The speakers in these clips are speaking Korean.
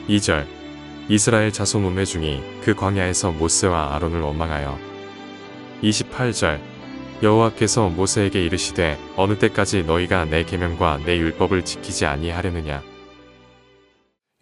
2절 이스라엘 자손 온 회중이 그 광야에서 모세와 아론을 원망하여 28절 여호와께서 모세에게 이르시되 어느 때까지 너희가 내 계명과 내 율법을 지키지 아니하려느냐.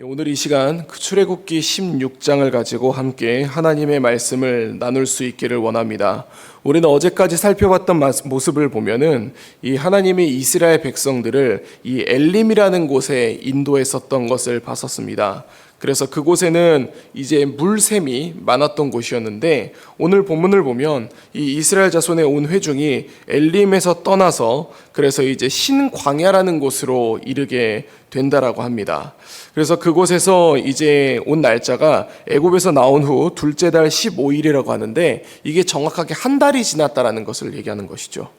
오늘 이 시간 그 출애굽기 16장을 가지고 함께 하나님의 말씀을 나눌 수 있기를 원합니다. 우리는 어제까지 살펴봤던 모습을 보면은 이 하나님이 이스라엘 백성들을 이 엘림이라는 곳에 인도했었던 것을 봤었습니다. 그래서 그곳에는 이제 물샘이 많았던 곳이었는데 오늘 본문을 보면 이 이스라엘 자손의 온 회중이 엘림에서 떠나서 그래서 이제 신광야라는 곳으로 이르게 된다라고 합니다. 그래서 그곳에서 이제 온 날짜가 애굽에서 나온 후 둘째 달 15일이라고 하는데 이게 정확하게 한 달이 지났다라는 것을 얘기하는 것이죠.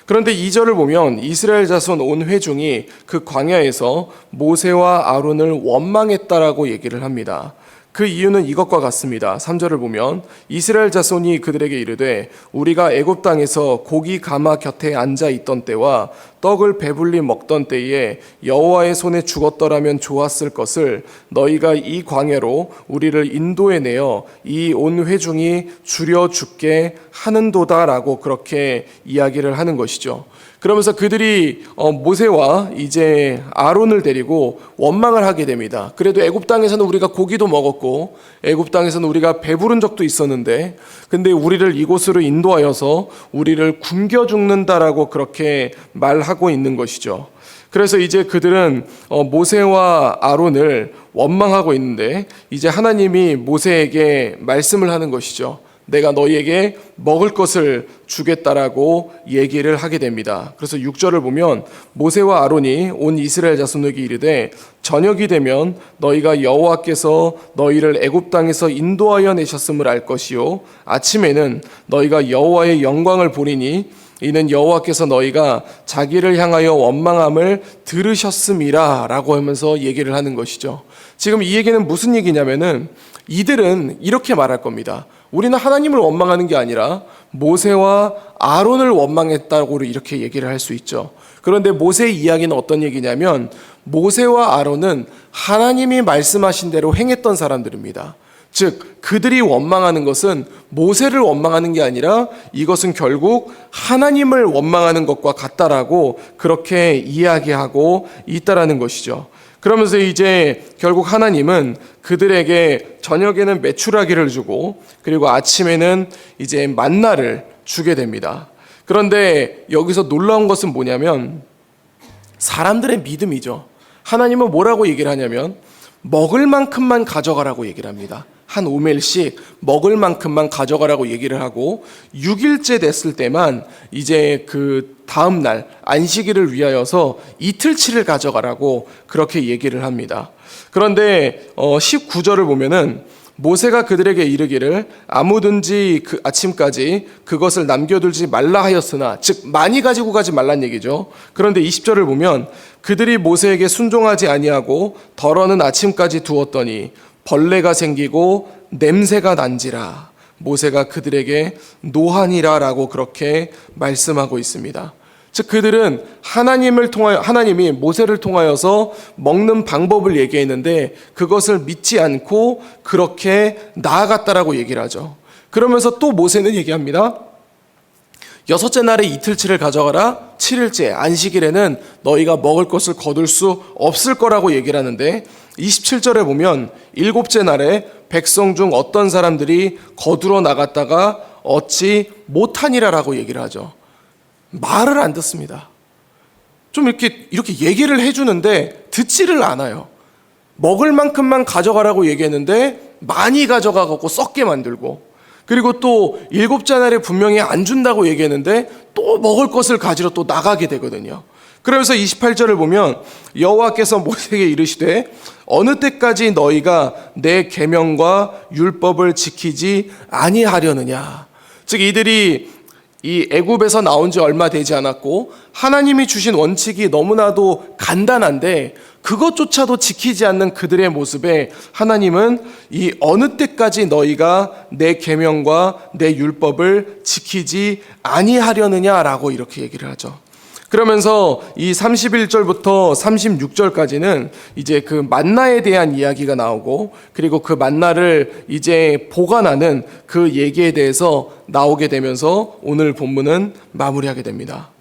그런데 2절을 보면 이스라엘 자손 온 회중이 그 광야에서 모세와 아론을 원망했다라고 얘기를 합니다. 그 이유는 이것과 같습니다. 3절을 보면 이스라엘 자손이 그들에게 이르되 우리가 애굽 땅에서 고기 가마 곁에 앉아 있던 때와 떡을 배불리 먹던 때에 여호와의 손에 죽었더라면 좋았을 것을 너희가 이 광야로 우리를 인도해 내어 이 온 회중이 줄여 죽게 하는도다라고 그렇게 이야기를 하는 것이죠. 그러면서 그들이 모세와 이제 아론을 데리고 원망을 하게 됩니다. 그래도 애굽 땅에서는 우리가 고기도 먹었고 애굽 땅에서는 우리가 배부른 적도 있었는데 근데 우리를 이곳으로 인도하여서 우리를 굶겨 죽는다라고 그렇게 말하고 있는 것이죠. 그래서 이제 그들은 모세와 아론을 원망하고 있는데 이제 하나님이 모세에게 말씀을 하는 것이죠. 내가 너희에게 먹을 것을 주겠다라고 얘기를 하게 됩니다. 그래서 6절을 보면 모세와 아론이 온 이스라엘 자손에게 이르되 저녁이 되면 너희가 여호와께서 너희를 애굽 땅에서 인도하여 내셨음을 알 것이요 아침에는 너희가 여호와의 영광을 보리니 이는 여호와께서 너희가 자기를 향하여 원망함을 들으셨음이라 라고 하면서 얘기를 하는 것이죠. 지금 이 얘기는 무슨 얘기냐면은 이들은 이렇게 말할 겁니다. 우리는 하나님을 원망하는 게 아니라 모세와 아론을 원망했다고 이렇게 얘기를 할 수 있죠. 그런데 모세의 이야기는 어떤 얘기냐면 모세와 아론은 하나님이 말씀하신 대로 행했던 사람들입니다. 즉 그들이 원망하는 것은 모세를 원망하는 게 아니라 이것은 결국 하나님을 원망하는 것과 같다라고 그렇게 이야기하고 있다라는 것이죠. 그러면서 이제 결국 하나님은 그들에게 저녁에는 메추라기를 주고 그리고 아침에는 이제 만나를 주게 됩니다. 그런데 여기서 놀라운 것은 뭐냐면 사람들의 믿음이죠. 하나님은 뭐라고 얘기를 하냐면 먹을 만큼만 가져가라고 얘기를 합니다. 한 오멜씩 먹을 만큼만 가져가라고 얘기를 하고 6일째 됐을 때만 이제 그 다음 날 안식일을 위하여서 이틀치를 가져가라고 그렇게 얘기를 합니다. 그런데 19절을 보면은 모세가 그들에게 이르기를 아무든지 그 아침까지 그것을 남겨두지 말라 하였으나 즉 많이 가지고 가지 말란 얘기죠. 그런데 20절을 보면 그들이 모세에게 순종하지 아니하고 덜어는 아침까지 두었더니 벌레가 생기고 냄새가 난지라 모세가 그들에게 노하니라라고 그렇게 말씀하고 있습니다. 즉 그들은 하나님이 모세를 통하여서 먹는 방법을 얘기했는데 그것을 믿지 않고 그렇게 나아갔다라고 얘기를 하죠. 그러면서 또 모세는 얘기합니다. 6째 날에 이틀치를 가져가라. 7일째 안식일에는 너희가 먹을 것을 거둘 수 없을 거라고 얘기를 하는데 27절에 보면 7째 날에 백성 중 어떤 사람들이 거두러 나갔다가 얻지 못하니라라고 얘기를 하죠. 말을 안 듣습니다. 좀 이렇게 얘기를 해주는데 듣지를 않아요. 먹을 만큼만 가져가라고 얘기했는데 많이 가져가고 썩게 만들고 그리고 또 7째 날에 분명히 안 준다고 얘기했는데 또 먹을 것을 가지러 또 나가게 되거든요. 그러면서 28절을 보면 여호와께서 모세에게 이르시되 어느 때까지 너희가 내 계명과 율법을 지키지 아니하려느냐. 즉 이들이 이 애굽에서 나온 지 얼마 되지 않았고 하나님이 주신 원칙이 너무나도 간단한데 그것조차도 지키지 않는 그들의 모습에 하나님은 이 어느 때까지 너희가 내 계명과 내 율법을 지키지 아니하려느냐라고 이렇게 얘기를 하죠. 그러면서 이 31절부터 36절까지는 이제 그 만나에 대한 이야기가 나오고, 그리고 그 만나를 이제 보관하는 그 얘기에 대해서 나오게 되면서 오늘 본문은 마무리하게 됩니다.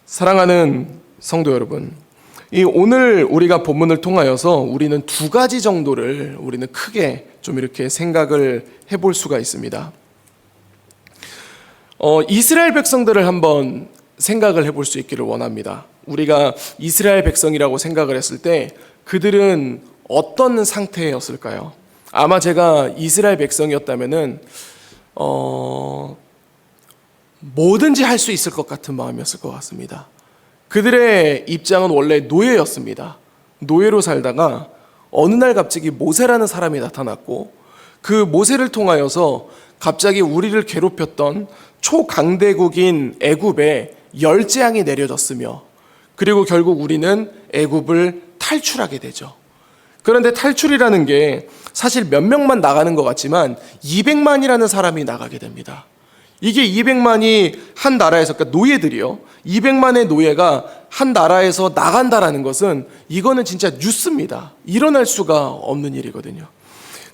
사랑하는 성도 여러분, 이 오늘 우리가 본문을 통하여서 우리는 두 가지 정도를 우리는 크게 좀 이렇게 생각을 해볼 수가 있습니다. 이스라엘 백성들을 한번 생각을 해볼 수 있기를 원합니다. 우리가 이스라엘 백성이라고 생각을 했을 때 그들은 어떤 상태였을까요? 아마 제가 이스라엘 백성이었다면은 뭐든지 할 수 있을 것 같은 마음이었을 것 같습니다. 그들의 입장은 원래 노예였습니다. 노예로 살다가 어느 날 갑자기 모세라는 사람이 나타났고, 그 모세를 통하여서 갑자기 우리를 괴롭혔던 초강대국인 애굽에 열재앙이 내려졌으며, 그리고 결국 우리는 애굽을 탈출하게 되죠. 그런데 탈출이라는 게 사실 몇 명만 나가는 것 같지만 200만이라는 사람이 나가게 됩니다. 이게 200만이 한 나라에서, 그러니까 노예들이요, 200만의 노예가 한 나라에서 나간다라는 것은 이거는 진짜 뉴스입니다. 일어날 수가 없는 일이거든요.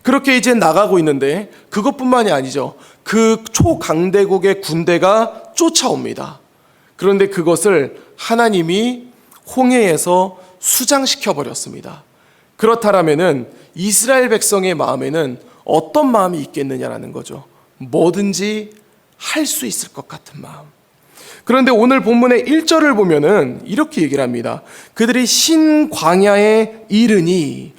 그렇게 이제 나가고 있는데 그것뿐만이 아니죠. 그 초강대국의 군대가 쫓아옵니다. 그런데 그것을 하나님이 홍해에서 수장시켜 버렸습니다. 그렇다면은 이스라엘 백성의 마음에는 어떤 마음이 있겠느냐라는 거죠. 뭐든지 할 수 있을 것 같은 마음. 그런데 오늘 본문의 1절을 보면은 이렇게 얘기를 합니다. 그들이 신광야에 이르니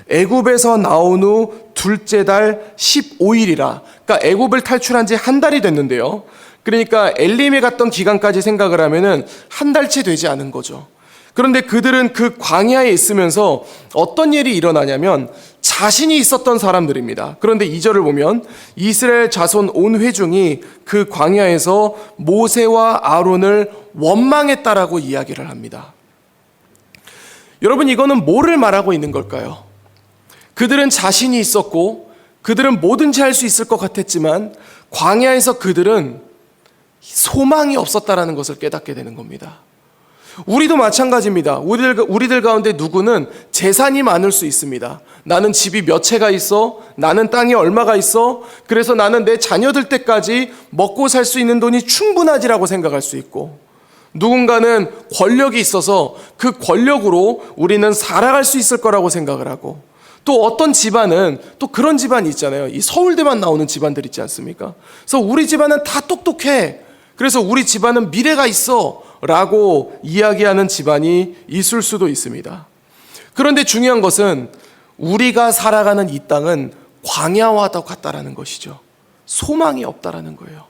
애굽에서 나온 후 둘째 달 15일이라. 그러니까 애굽을 탈출한 지 한 달이 됐는데요. 그러니까 엘림에 갔던 기간까지 생각을 하면은 한 달째 되지 않은 거죠. 그런데 그들은 그 광야에 있으면서 어떤 일이 일어나냐면 자신이 있었던 사람들입니다. 그런데 2절을 보면 이스라엘 자손 온 회중이 그 광야에서 모세와 아론을 원망했다라고 이야기를 합니다. 여러분, 이거는 뭐를 말하고 있는 걸까요? 그들은 자신이 있었고 그들은 뭐든지 할 수 있을 것 같았지만 광야에서 그들은 소망이 없었다라는 것을 깨닫게 되는 겁니다. 우리도 마찬가지입니다. 우리들 가운데 누구는 재산이 많을 수 있습니다. 나는 집이 몇 채가 있어, 나는 땅이 얼마가 있어, 그래서 나는 내 자녀들 때까지 먹고 살 수 있는 돈이 충분하지라고 생각할 수 있고, 누군가는 권력이 있어서 그 권력으로 우리는 살아갈 수 있을 거라고 생각을 하고, 또 어떤 집안은 또 그런 집안이 있잖아요. 이 서울대만 나오는 집안들 있지 않습니까? 그래서 우리 집안은 다 똑똑해, 그래서 우리 집안은 미래가 있어 라고 이야기하는 집안이 있을 수도 있습니다. 그런데 중요한 것은 우리가 살아가는 이 땅은 광야와 같다라는 것이죠. 소망이 없다라는 거예요.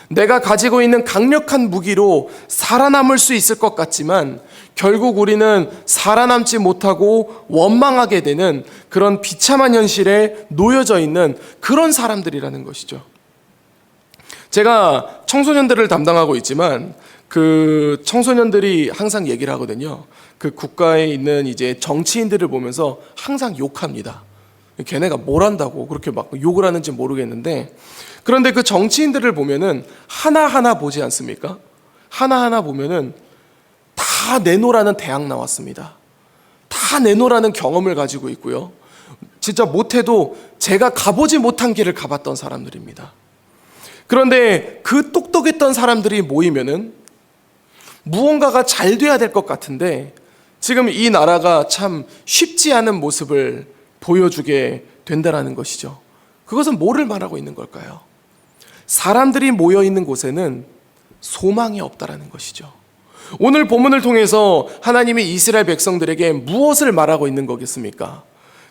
내가 가지고 있는 강력한 무기로 살아남을 수 있을 것 같지만 결국 우리는 살아남지 못하고 원망하게 되는 그런 비참한 현실에 놓여져 있는 그런 사람들이라는 것이죠. 제가 청소년들을 담당하고 있지만 그 청소년들이 항상 얘기를 하거든요. 그 국가에 있는 이제 정치인들을 보면서 항상 욕합니다. 걔네가 뭘 한다고 그렇게 막 욕을 하는지 모르겠는데, 그런데 그 정치인들을 보면은 하나하나 보지 않습니까? 하나하나 보면은 다 내노라는 대학 나왔습니다. 다 내노라는 경험을 가지고 있고요. 진짜 못해도 제가 가보지 못한 길을 가봤던 사람들입니다. 그런데 그 똑똑했던 사람들이 모이면은 무언가가 잘 돼야 될 것 같은데 지금 이 나라가 참 쉽지 않은 모습을 보여주게 된다는 것이죠. 그것은 뭐를 말하고 있는 걸까요? 사람들이 모여 있는 곳에는 소망이 없다라는 것이죠. 오늘 본문을 통해서 하나님이 이스라엘 백성들에게 무엇을 말하고 있는 거겠습니까?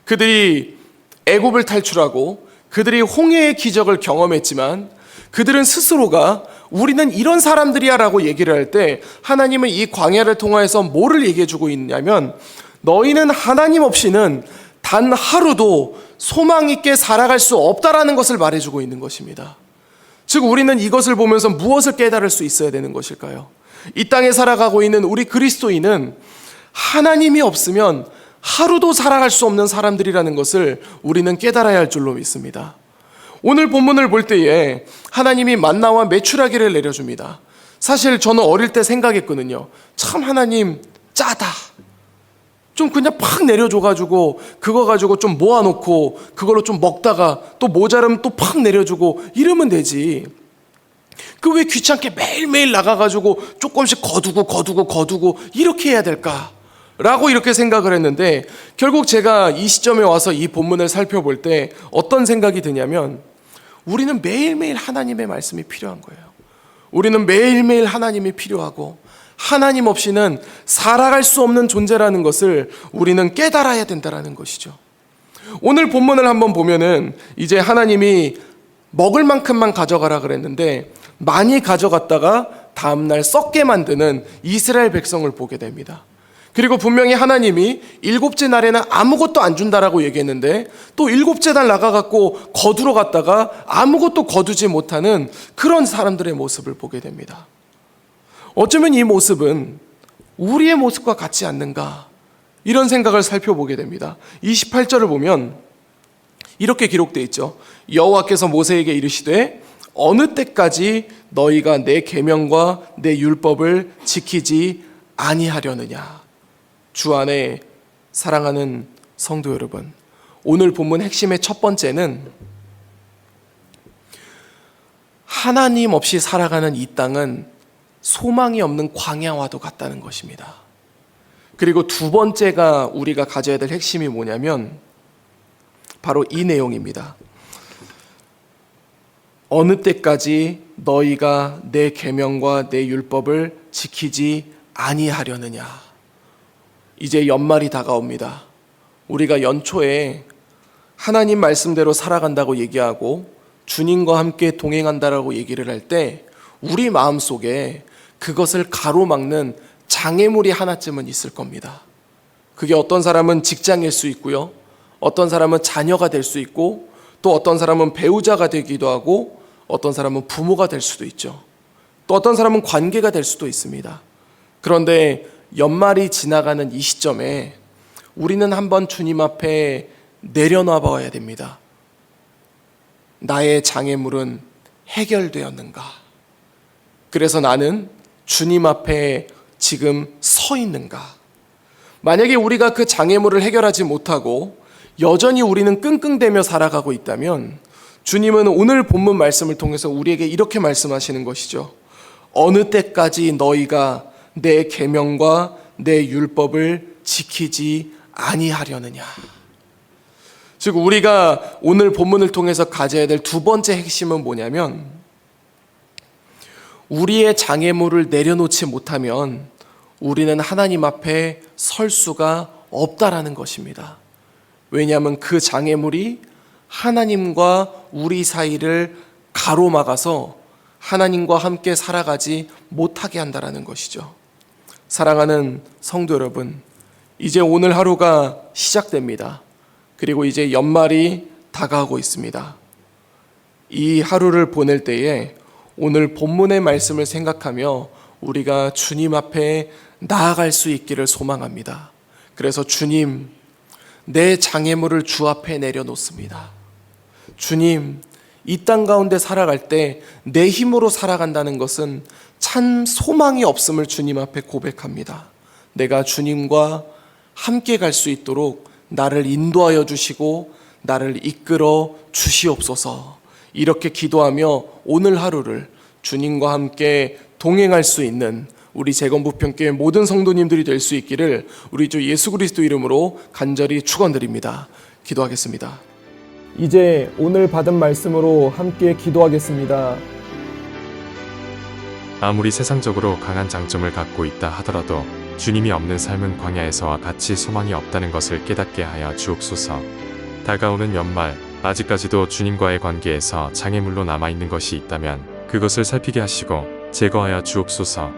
그들이 애굽을 탈출하고 그들이 홍해의 기적을 경험했지만 그들은 스스로가 우리는 이런 사람들이야 라고 얘기를 할 때 하나님은 이 광야를 통해서 뭐를 얘기해 주고 있냐면 너희는 하나님 없이는 단 하루도 소망 있게 살아갈 수 없다라는 것을 말해주고 있는 것입니다. 즉 우리는 이것을 보면서 무엇을 깨달을 수 있어야 되는 것일까요? 이 땅에 살아가고 있는 우리 그리스도인은 하나님이 없으면 하루도 살아갈 수 없는 사람들이라는 것을 우리는 깨달아야 할 줄로 믿습니다. 오늘 본문을 볼 때에 하나님이 만나와 메추라기를 내려줍니다. 사실 저는 어릴 때 생각했거든요. 참 하나님 짜다. 좀 그냥 팍 내려줘가지고 그거 가지고 좀 모아놓고 그걸로 좀 먹다가 또 모자라면 또 팍 내려주고 이러면 되지. 그 왜 귀찮게 매일매일 나가가지고 조금씩 거두고 이렇게 해야 될까? 라고 이렇게 생각을 했는데 결국 제가 이 시점에 와서 이 본문을 살펴볼 때 어떤 생각이 드냐면 우리는 매일매일 하나님의 말씀이 필요한 거예요. 우리는 매일매일 하나님이 필요하고 하나님 없이는 살아갈 수 없는 존재라는 것을 우리는 깨달아야 된다는 것이죠. 오늘 본문을 한번 보면은 이제 하나님이 먹을 만큼만 가져가라 그랬는데 많이 가져갔다가 다음날 썩게 만드는 이스라엘 백성을 보게 됩니다. 그리고 분명히 하나님이 일곱째 날에는 아무것도 안 준다라고 얘기했는데 또 일곱째 날 나가갖고 거두러 갔다가 아무것도 거두지 못하는 그런 사람들의 모습을 보게 됩니다. 어쩌면 이 모습은 우리의 모습과 같지 않는가 이런 생각을 살펴보게 됩니다. 28절을 보면 이렇게 기록되어 있죠. 여호와께서 모세에게 이르시되 어느 때까지 너희가 내 계명과 내 율법을 지키지 아니하려느냐. 주 안에 사랑하는 성도 여러분, 오늘 본문 핵심의 첫 번째는 하나님 없이 살아가는 이 땅은 소망이 없는 광야와도 같다는 것입니다. 그리고 두 번째가 우리가 가져야 될 핵심이 뭐냐면 바로 이 내용입니다. 어느 때까지 너희가 내 계명과 내 율법을 지키지 아니하려느냐. 이제 연말이 다가옵니다. 우리가 연초에 하나님 말씀대로 살아간다고 얘기하고 주님과 함께 동행한다라고 얘기를 할 때 우리 마음속에 그것을 가로막는 장애물이 하나쯤은 있을 겁니다. 그게 어떤 사람은 직장일 수 있고요. 어떤 사람은 자녀가 될 수 있고 또 어떤 사람은 배우자가 되기도 하고 어떤 사람은 부모가 될 수도 있죠. 또 어떤 사람은 관계가 될 수도 있습니다. 그런데 연말이 지나가는 이 시점에 우리는 한번 주님 앞에 내려놔 봐야 됩니다. 나의 장애물은 해결되었는가? 그래서 나는 주님 앞에 지금 서 있는가? 만약에 우리가 그 장애물을 해결하지 못하고 여전히 우리는 끙끙대며 살아가고 있다면 주님은 오늘 본문 말씀을 통해서 우리에게 이렇게 말씀하시는 것이죠. 어느 때까지 너희가 내 계명과 내 율법을 지키지 아니하려느냐. 즉 우리가 오늘 본문을 통해서 가져야 될 두 번째 핵심은 뭐냐면 우리의 장애물을 내려놓지 못하면 우리는 하나님 앞에 설 수가 없다라는 것입니다. 왜냐하면 그 장애물이 하나님과 우리 사이를 가로막아서 하나님과 함께 살아가지 못하게 한다라는 것이죠. 사랑하는 성도 여러분, 이제 오늘 하루가 시작됩니다. 그리고 이제 연말이 다가오고 있습니다. 이 하루를 보낼 때에 오늘 본문의 말씀을 생각하며 우리가 주님 앞에 나아갈 수 있기를 소망합니다. 그래서 주님, 내 장애물을 주 앞에 내려놓습니다. 주님, 이 땅 가운데 살아갈 때 내 힘으로 살아간다는 것은 참 소망이 없음을 주님 앞에 고백합니다. 내가 주님과 함께 갈 수 있도록 나를 인도하여 주시고 나를 이끌어 주시옵소서. 이렇게 기도하며 오늘 하루를 주님과 함께 동행할 수 있는 우리 재건부평교회 모든 성도님들이 될 수 있기를 우리 주 예수 그리스도 이름으로 간절히 축원드립니다. 기도하겠습니다. 이제 오늘 받은 말씀으로 함께 기도하겠습니다. 아무리 세상적으로 강한 장점을 갖고 있다 하더라도 주님이 없는 삶은 광야에서와 같이 소망이 없다는 것을 깨닫게 하여 주옵소서. 다가오는 연말, 아직까지도 주님과의 관계에서 장애물로 남아있는 것이 있다면 그것을 살피게 하시고 제거하여 주옵소서.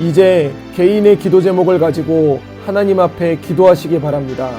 이제 개인의 기도 제목을 가지고 하나님 앞에 기도하시기 바랍니다.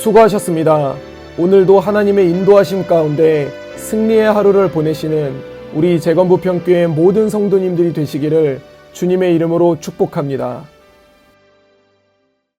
수고하셨습니다. 오늘도 하나님의 인도하심 가운데 승리의 하루를 보내시는 우리 재건부평교회 모든 성도님들이 되시기를 주님의 이름으로 축복합니다.